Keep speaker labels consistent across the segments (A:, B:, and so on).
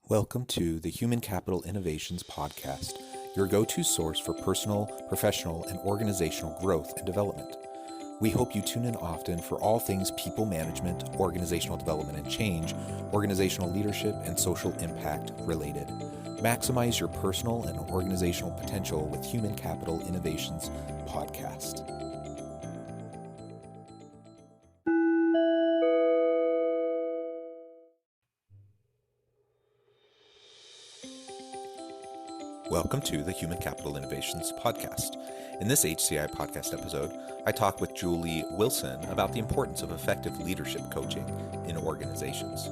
A: Welcome to the Human Capital Innovations Podcast, your go-to source for personal, professional, and organizational growth and development. We hope you tune in often for all things people management, organizational development and change, organizational leadership, and social impact related. Maximize your personal and organizational potential with Human Capital Innovations Podcast. Welcome to the Human Capital Innovations Podcast. In this HCI podcast episode, I talk with Julie Wilson about the importance of effective leadership coaching in organizations.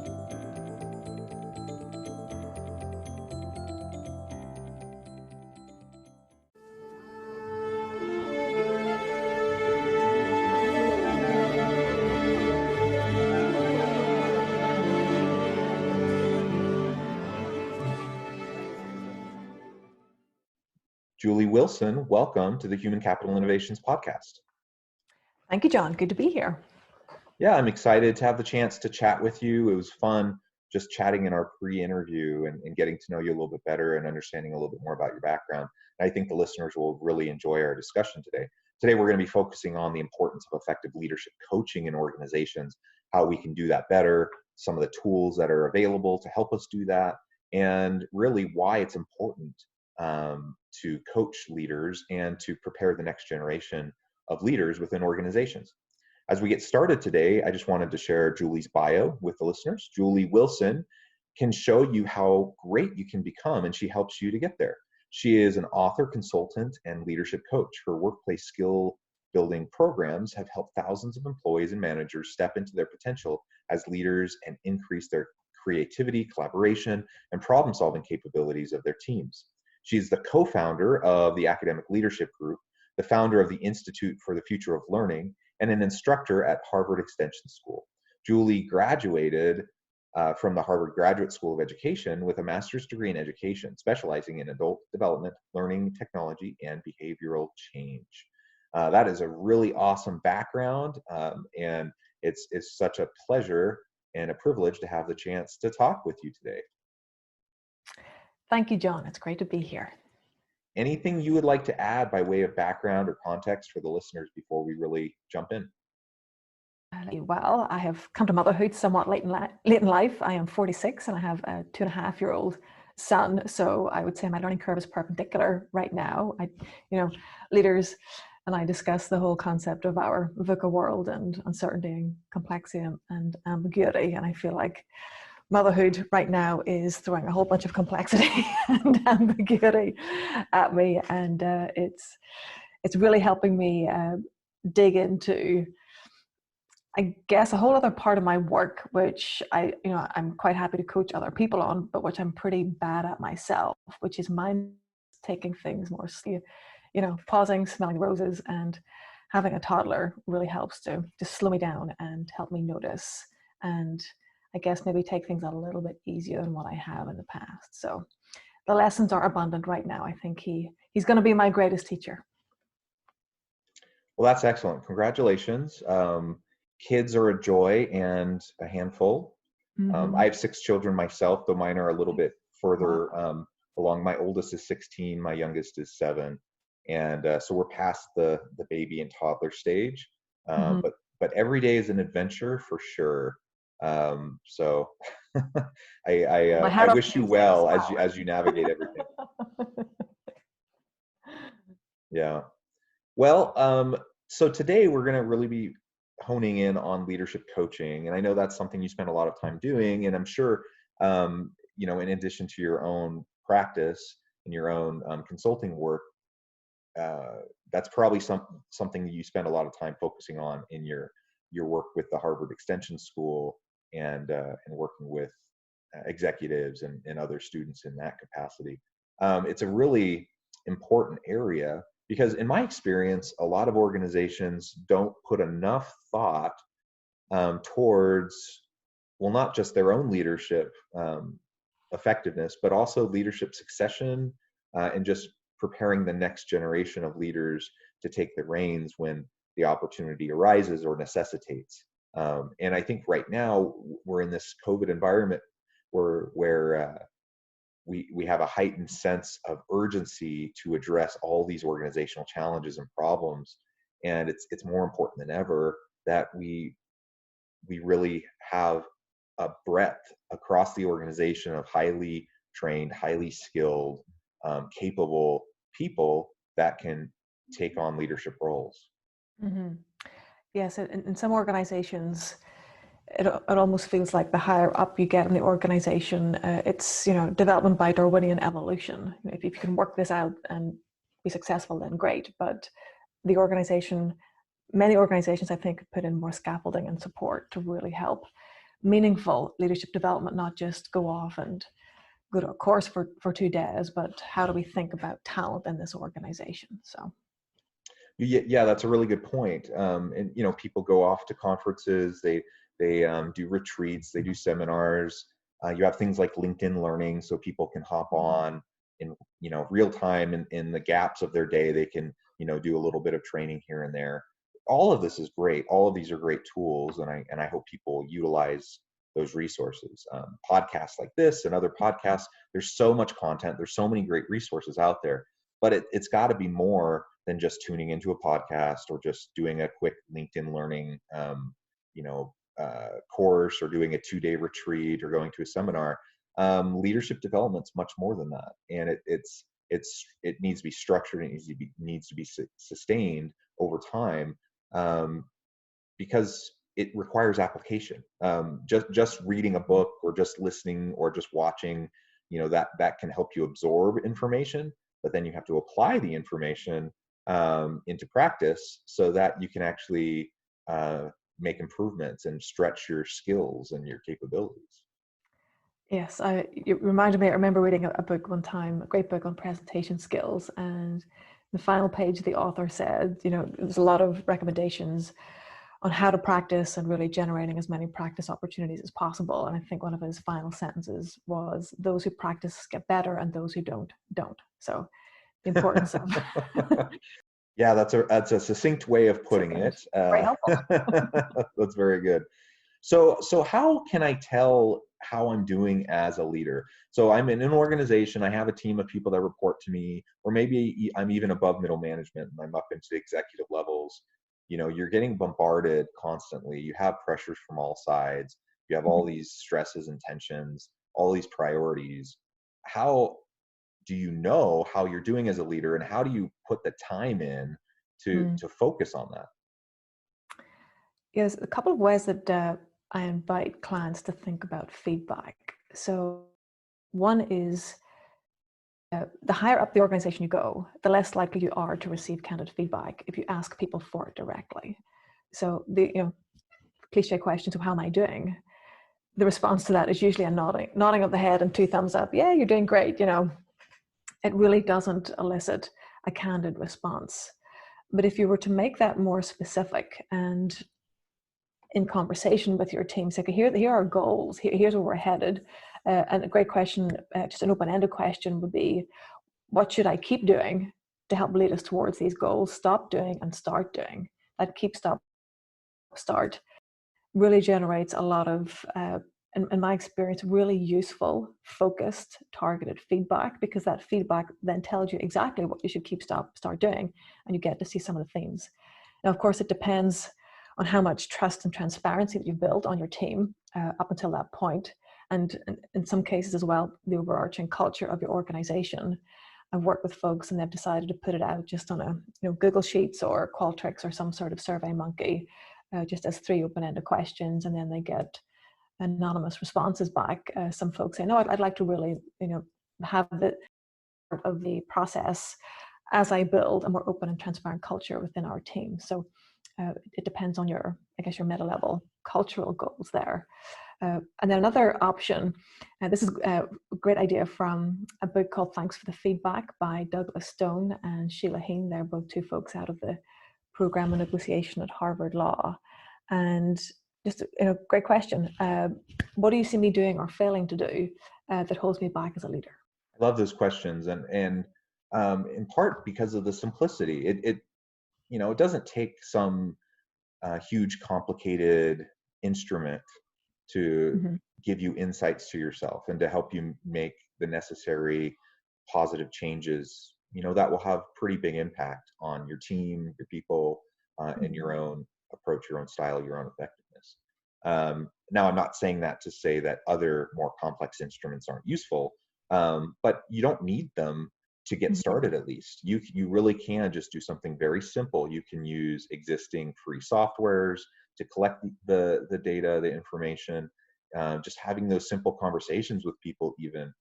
A: Julie Wilson, welcome to the Human Capital Innovations Podcast.
B: Thank you, John. Good to be here.
A: Yeah, I'm excited to have the chance to chat with you. It was fun just chatting in our pre-interview and getting to know you a little bit better and understanding a little bit more about your background. And I think the listeners will really enjoy our discussion today. Today, we're going to be focusing on the importance of effective leadership coaching in organizations, how we can do that better, some of the tools that are available to help us do that, and really why it's important to coach leaders and to prepare the next generation of leaders within organizations. As we get started today, I just wanted to share Julie's bio with the listeners. Julie Wilson can show you how great you can become, and she helps you to get there. She is an author, consultant, and leadership coach. Her workplace skill building programs have helped thousands of employees and managers step into their potential as leaders and increase their creativity, collaboration, and problem-solving capabilities of their teams. She's the co-founder of the Academic Leadership Group, the founder of the Institute for the Future of Learning, and an instructor at Harvard Extension School. Julie graduated from the Harvard Graduate School of Education with a master's degree in education, specializing in adult development, learning technology, and behavioral change. That is a really awesome background, and it's such a pleasure and a privilege to have the chance to talk with you today.
B: Thank you, John. It's great to be here.
A: Anything you would like to add by way of background or context for the listeners before we really jump in?
B: Well, I have come to motherhood somewhat late in life. I am 46 and I have a 2.5-year-old son. So I would say my learning curve is perpendicular right now. Leaders and I discuss the whole concept of our VUCA world and uncertainty and complexity and ambiguity. And I feel like motherhood right now is throwing a whole bunch of complexity and ambiguity at me, and it's really helping me dig into, I guess, a whole other part of my work, which I'm quite happy to coach other people on, but which I'm pretty bad at myself, which is taking things more slowly, pausing, smelling roses, and having a toddler really helps to slow me down and help me notice, and I guess maybe take things a little bit easier than what I have in the past. So the lessons are abundant right now. I think he's going to be my greatest teacher.
A: Well, that's excellent. Congratulations. Kids are a joy and a handful. I have 6 children myself, though mine are a little bit further along. My oldest is 16, my youngest is 7. And so we're past the baby and toddler stage. But every day is an adventure for sure. So I wish you well as you navigate everything. Yeah. Well, so today we're going to really be honing in on leadership coaching, and I know that's something you spend a lot of time doing, and I'm sure in addition to your own practice and your own consulting work, that's probably something that you spend a lot of time focusing on in your work with the Harvard Extension School and working with executives and other students in that capacity. It's a really important area because in my experience, a lot of organizations don't put enough thought towards, well, not just their own leadership effectiveness, but also leadership succession and just preparing the next generation of leaders to take the reins when the opportunity arises or necessitates. And I think right now we're in this COVID environment where we have a heightened sense of urgency to address all these organizational challenges and problems. And it's more important than ever that we really have a breadth across the organization of highly trained, highly skilled, capable people that can take on leadership roles.
B: Mm-hmm. Yes, in some organizations, it almost feels like the higher up you get in the organization, it's development by Darwinian evolution. If you can work this out and be successful, then great. But the organization, many organizations, I think, put in more scaffolding and support to really help meaningful leadership development, not just go off and go to a course for 2 days, but how do we think about talent in this organization? So.
A: Yeah, that's a really good point. And people go off to conferences, they do retreats, they do seminars. You have things like LinkedIn Learning, so people can hop on in real time in the gaps of their day. They can do a little bit of training here and there. All of this is great. All of these are great tools, and I hope people utilize those resources. Podcasts like this and other podcasts. There's so much content. There's so many great resources out there, but it's got to be more than just tuning into a podcast or just doing a quick LinkedIn Learning, course, or doing a 2-day retreat or going to a seminar. Leadership development's much more than that, and it needs to be structured. It needs to be sustained over time, because it requires application. Just reading a book or just listening or just watching, that can help you absorb information, but then you have to apply the information into practice so that you can actually make improvements and stretch your skills and your capabilities.
B: Yes, it reminded me, I remember reading a book one time, a great book on presentation skills, and the final page, the author said, there's a lot of recommendations on how to practice and really generating as many practice opportunities as possible. And I think one of his final sentences was, those who practice get better and those who don't. So the importance of
A: Yeah, that's a succinct way of putting it.
B: Very helpful.
A: That's very good. So how can I tell how I'm doing as a leader? So I'm in an organization, I have a team of people that report to me, or maybe I'm even above middle management and I'm up into the executive levels. You're getting bombarded constantly. You have pressures from all sides. You have all these stresses and tensions, all these priorities. How do you know how you're doing as a leader, and how do you put the time in to focus on that?
B: Yes, a couple of ways that I invite clients to think about feedback. So one is the higher up the organization you go, the less likely you are to receive candid feedback if you ask people for it directly. So the cliche question, so how am I doing? The response to that is usually a nodding of the head and 2 thumbs up. Yeah, you're doing great. It really doesn't elicit a candid response. But if you were to make that more specific and in conversation with your team, say, okay, here are our goals, here's where we're headed. And a great question, just an open-ended question would be, what should I keep doing to help lead us towards these goals? Stop doing and start doing. That keep, stop, start really generates a lot of, in my experience, really useful, focused, targeted feedback, because that feedback then tells you exactly what you should keep, stop, start doing, and you get to see some of the themes. Now, of course, it depends on how much trust and transparency that you've built on your team up until that point. And in some cases as well, the overarching culture of your organization. I've worked with folks and they've decided to put it out just on a Google Sheets or Qualtrics or some sort of Survey Monkey, just as 3 open-ended questions, and then they get anonymous responses back. Some folks say, no, I'd like to really have the part of the process as I build a more open and transparent culture within our team. So it depends on your meta level cultural goals there. And then another option, this is a great idea from a book called Thanks for the Feedback by Douglas Stone and Sheila Heen. They're both 2 folks out of the program of negotiation at Harvard Law. And just great question. What do you see me doing or failing to do that holds me back as a leader?
A: I love those questions, and in part because of the simplicity. It doesn't take some huge complicated instrument to
B: Hmm.
A: give you insights to yourself and to help you make the necessary positive changes, that will have pretty big impact on your team, your people, and your own approach, your own style, your own effectiveness. Now, I'm not saying that to say that other more complex instruments aren't useful, but you don't need them to get
B: Hmm.
A: started. At least you really can just do something very simple. You can use existing free softwares to collect the data, the information. Just having those simple conversations with people, even,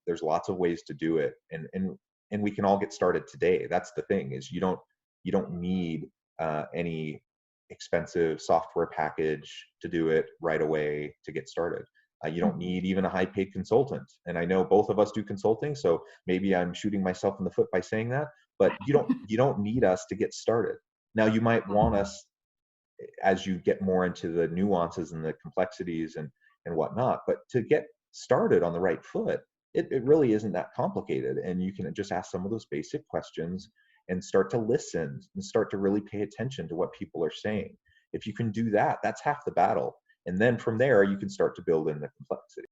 A: there's lots of ways to do it, and we can all get started today. That's the thing, is you don't need any expensive software package to do it right away to get started. You don't
B: Hmm.
A: need even a high paid consultant. And I know both of us do consulting, so maybe I'm shooting myself in the foot by saying that, but you don't need us to get started. Now, you might want us as you get more into the nuances and the complexities and whatnot. But to get started on the right foot, it really isn't that complicated. And you can just ask some of those basic questions and start to listen and start to really pay attention to what people are saying. If you can do that, that's half the battle. And then from there, you can start to build in the complexity.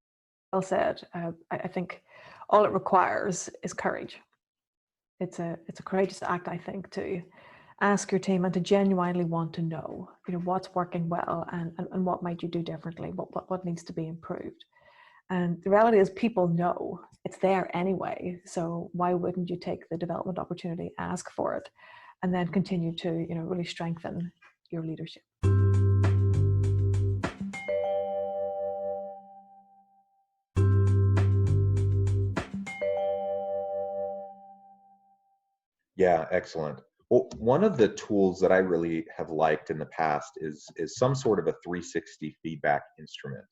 B: Well said. I think all it requires is courage. It's a courageous act, I think, to ask your team and to genuinely want to know, what's working well, and what might you do differently, what needs to be improved. And the reality is, people know it's there anyway. So why wouldn't you take the development opportunity, ask for it, and then continue to, really strengthen your leadership?
A: Yeah, excellent. Well, one of the tools that I really have liked in the past is some sort of a 360 feedback instrument.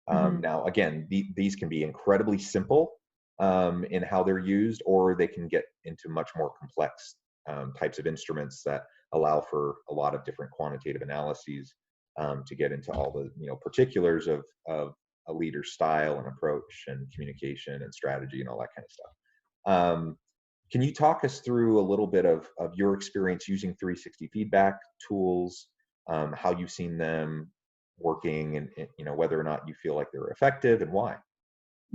B: Hmm.
A: Now, again, these can be incredibly simple in how they're used, or they can get into much more complex types of instruments that allow for a lot of different quantitative analyses to get into all the particulars of a leader's style and approach and communication and strategy and all that kind of stuff. Can you talk us through a little bit of your experience using 360 feedback tools, how you've seen them working, and whether or not you feel like they're effective and why?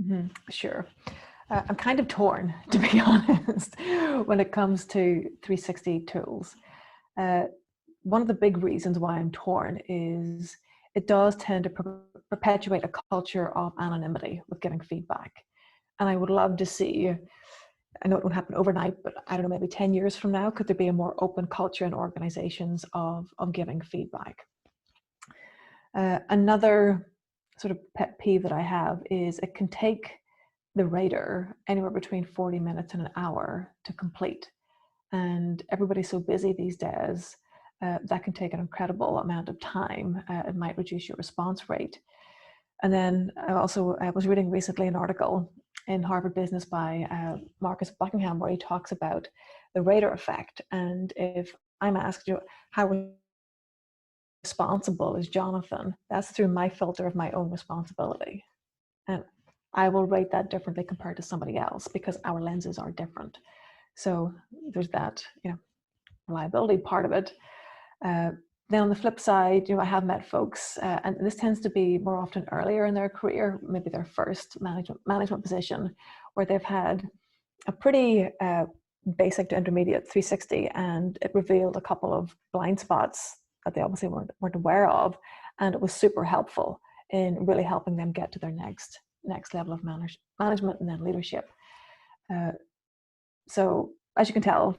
B: Hmm. Sure. I'm kind of torn, to be honest, when it comes to 360 tools. Uh, One of the big reasons why I'm torn is it does tend to perpetuate a culture of anonymity with giving feedback. And I would love to see, I know it won't happen overnight, but I don't know, maybe 10 years from now, could there be a more open culture in organizations of giving feedback? Another sort of pet peeve that I have is it can take the rater anywhere between 40 minutes and an hour to complete. And everybody's so busy these days, that can take an incredible amount of time. It might reduce your response rate. And then I was reading recently an article in Harvard Business by Marcus Buckingham, where he talks about the rater effect. And if I'm asked, how responsible is Jonathan, that's through my filter of my own responsibility. And I will rate that differently compared to somebody else because our lenses are different. So there's that, reliability part of it. Then on the flip side, I have met folks, and this tends to be more often earlier in their career, maybe their first management position, where they've had a pretty basic to intermediate 360, and it revealed a couple of blind spots that they obviously weren't aware of, and it was super helpful in really helping them get to their next level of management and then leadership. Uh, so as you can tell,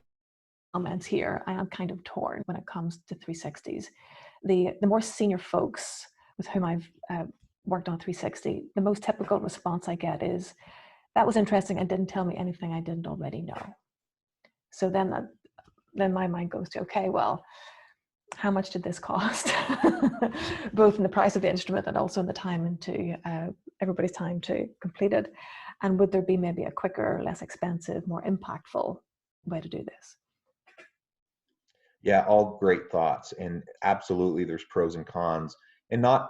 B: comments here, I am kind of torn when it comes to 360s. The more senior folks with whom I've worked on 360, the most typical response I get is, "That was interesting and didn't tell me anything I didn't already know." So then my mind goes to, okay, well, how much did this cost? Both in the price of the instrument and also in the time into everybody's time to complete it. And would there be maybe a quicker, less expensive, more impactful way to do this?
A: Yeah, all great thoughts, and absolutely, there's pros and cons, and not.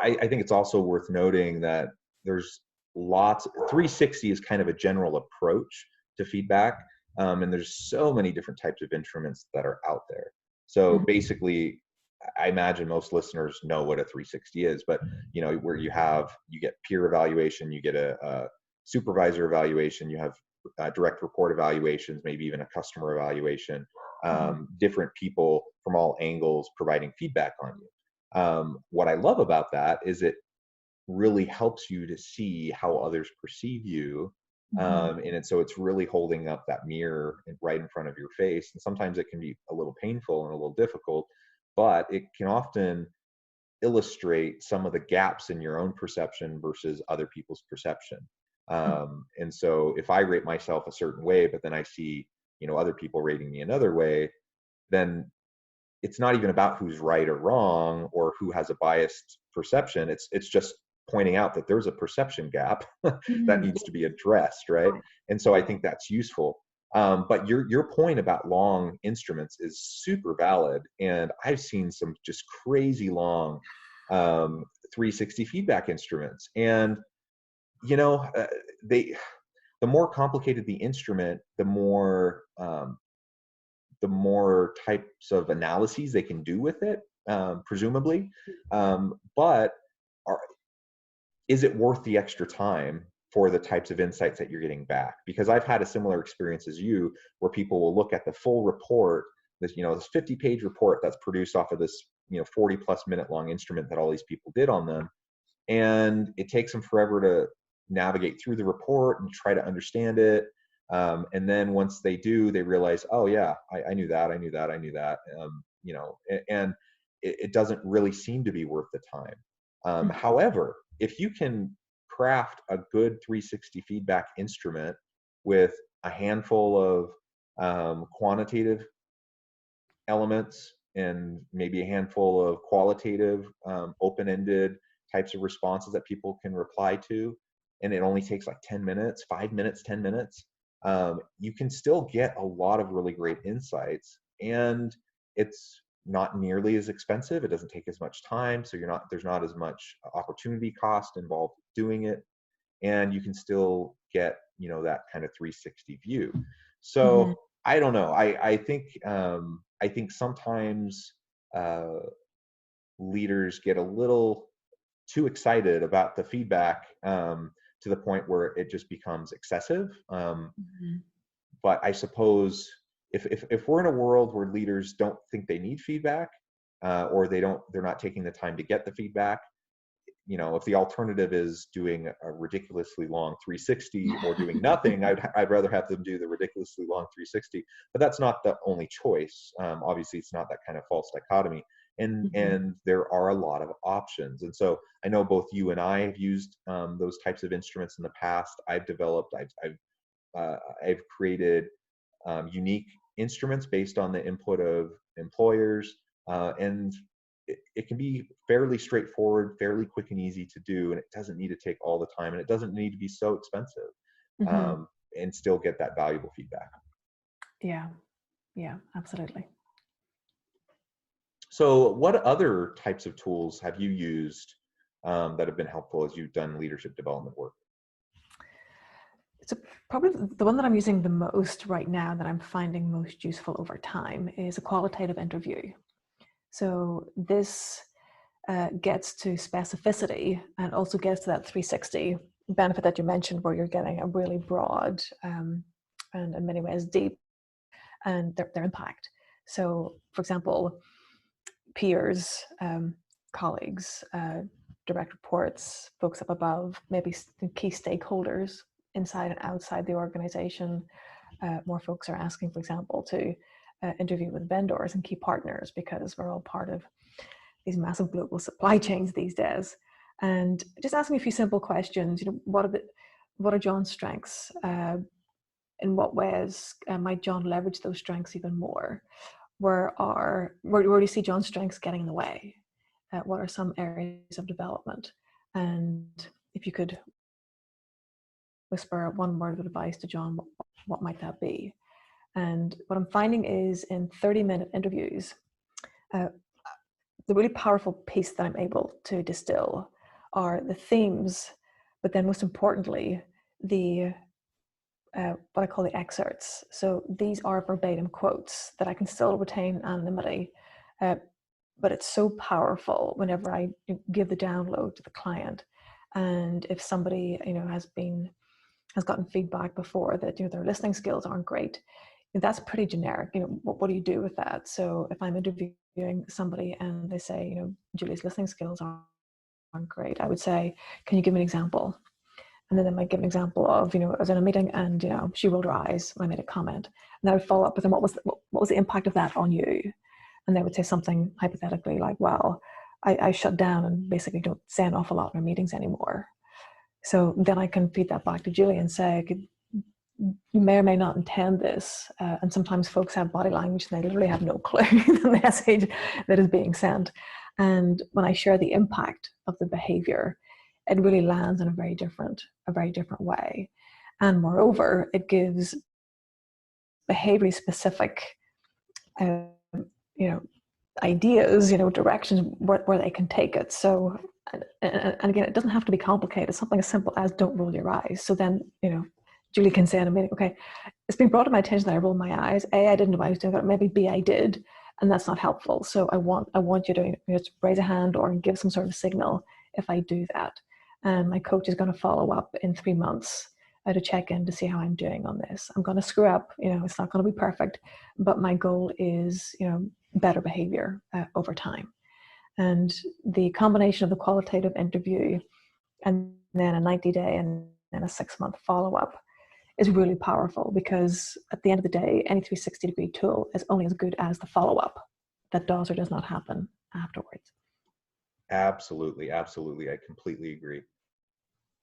A: I think it's also worth noting that there's lots. 360 is kind of a general approach to feedback, and there's so many different types of instruments that are out there. So
B: Mhm.
A: basically, I imagine most listeners know what a 360 is, but where you get peer evaluation, you get a supervisor evaluation, you have direct report evaluations, maybe even a customer evaluation, different people from all angles providing feedback on you. What I love about that is it really helps you to see how others perceive you.
B: Mm-hmm.
A: So it's really holding up that mirror right in front of your face. And sometimes it can be a little painful and a little difficult, but it can often illustrate some of the gaps in your own perception versus other people's perception. And so if I rate myself a certain way, but then I see, other people rating me another way, then it's not even about who's right or wrong or who has a biased perception. It's just pointing out that there's a perception gap that
B: Mm-hmm.
A: needs to be addressed, right?
B: Right.
A: And so I think that's useful. But your point about long instruments is super valid, and I've seen some just crazy long 360 feedback instruments, and they the more complicated the instrument, the more types of analyses they can do with it, presumably. But are, is it worth the extra time for the types of insights that you're getting back? Because I've had a similar experience as you, where people will look at the full report, this 50-page report that's produced off of this 40-plus-minute long instrument that all these people did on them, and it takes them forever to navigate through the report and try to understand it. And then once they do, they realize, oh yeah, I knew that, I knew that, I knew that. And it doesn't really seem to be worth the time. However, if you can craft a good 360 feedback instrument with a handful of quantitative elements and maybe a handful of qualitative, open-ended types of responses that people can reply to, and it only takes like 10 minutes, 5 minutes, 10 minutes, you can still get a lot of really great insights, and it's not nearly as expensive. It doesn't take as much time, so there's not as much opportunity cost involved doing it, and you can still get that kind of 360 view.
B: Mm-hmm.
A: So I don't know. I think sometimes uh, leaders get a little too excited about the feedback, to the point where it just becomes excessive.
B: Mm-hmm.
A: But I suppose if we're in a world where leaders don't think they need feedback, or they're not taking the time to get the feedback, if the alternative is doing a ridiculously long 360 or doing nothing, I'd rather have them do the ridiculously long 360. But that's not the only choice. Obviously, it's not that kind of false dichotomy,
B: Mm-hmm.
A: and there are a lot of options. And so I know both you and I have used those types of instruments in the past. I've created unique instruments based on the input of employers, and it can be fairly straightforward, fairly quick and easy to do, and it doesn't need to take all the time, and it doesn't need to be so expensive,
B: Mm-hmm.
A: and still get that valuable feedback.
B: Yeah. Yeah, absolutely.
A: So, what other types of tools have you used that have been helpful as you've done leadership development work?
B: So probably the one that I'm using the most right now that I'm finding most useful over time is a qualitative interview. So this gets to specificity and also gets to that 360 benefit that you mentioned, where you're getting a really broad and in many ways deep and their impact. So, for example, peers, colleagues, direct reports, folks up above, maybe key stakeholders inside and outside the organization. More folks are asking, for example, to interview with vendors and key partners, because we're all part of these massive global supply chains these days. And just asking a few simple questions. What are John's strengths? In what ways might John leverage those strengths even more? Where do you see John's strengths getting in the way? What are some areas of development? And if you could whisper one word of advice to John, what might that be? And what I'm finding is in 30-minute interviews, the really powerful piece that I'm able to distill are the themes, but then most importantly, the what I call the excerpts. So these are verbatim quotes that I can still retain anonymity, uh, but it's so powerful whenever I give the download to the client. And if somebody, has gotten feedback before that, their listening skills aren't great, that's pretty generic. What do you do with that? So if I'm interviewing somebody and they say, Julie's listening skills aren't great, I would say, can you give me an example? And then they might give an example of, I was in a meeting and, she rolled her eyes when I made a comment. And I would follow up with them, what was the impact of that on you? And they would say something hypothetically like, well, I shut down and basically don't say an awful lot in our meetings anymore. So then I can feed that back to Julie and say, you may or may not intend this. And sometimes folks have body language and they literally have no clue the message that is being sent. And when I share the impact of the behavior, it really lands in a very different way. And moreover, it gives behaviorally specific, ideas, directions where they can take it. So, and again, it doesn't have to be complicated. Something as simple as don't roll your eyes. So then, Julie can say in a meeting, okay, it's been brought to my attention that I rolled my eyes. A, I didn't know I was doing that. Maybe B, I did, and that's not helpful. So I want you to just raise a hand or give some sort of signal if I do that. And my coach is going to follow up in 3 months to check in to see how I'm doing on this. I'm going to screw up. It's not going to be perfect, but my goal is, better behavior over time. And the combination of the qualitative interview and then a 90-day and then a 6-month follow-up is really powerful, because at the end of the day, any 360-degree tool is only as good as the follow-up that does or does not happen afterwards.
A: Absolutely. Absolutely. I completely agree.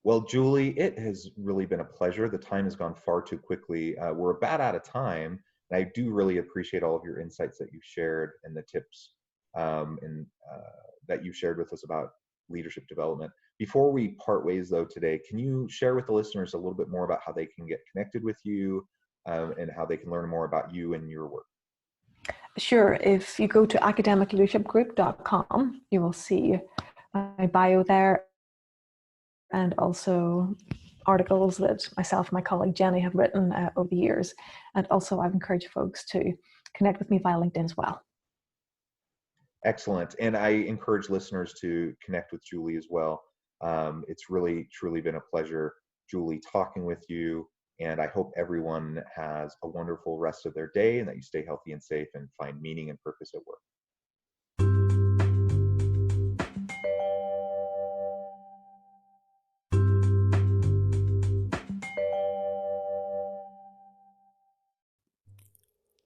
A: Well, Julie, it has really been a pleasure. The time has gone far too quickly. We're about out of time. And I do really appreciate all of your insights that you've shared and the tips that you've shared with us about leadership development. Before we part ways, though, today, can you share with the listeners a little bit more about how they can get connected with you and how they can learn more about you and your work?
B: Sure. If you go to academicleadershipgroup.com, you will see my bio there, and also articles that myself and my colleague Jenny have written over the years. And also I've encouraged folks to connect with me via LinkedIn as well.
A: Excellent. And I encourage listeners to connect with Julie as well. It's really, truly been a pleasure, Julie, talking with you. And I hope everyone has a wonderful rest of their day and that you stay healthy and safe and find meaning and purpose at work.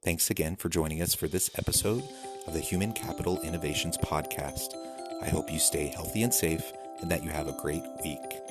C: Thanks again for joining us for this episode of the Human Capital Innovations Podcast. I hope you stay healthy and safe and that you have a great week.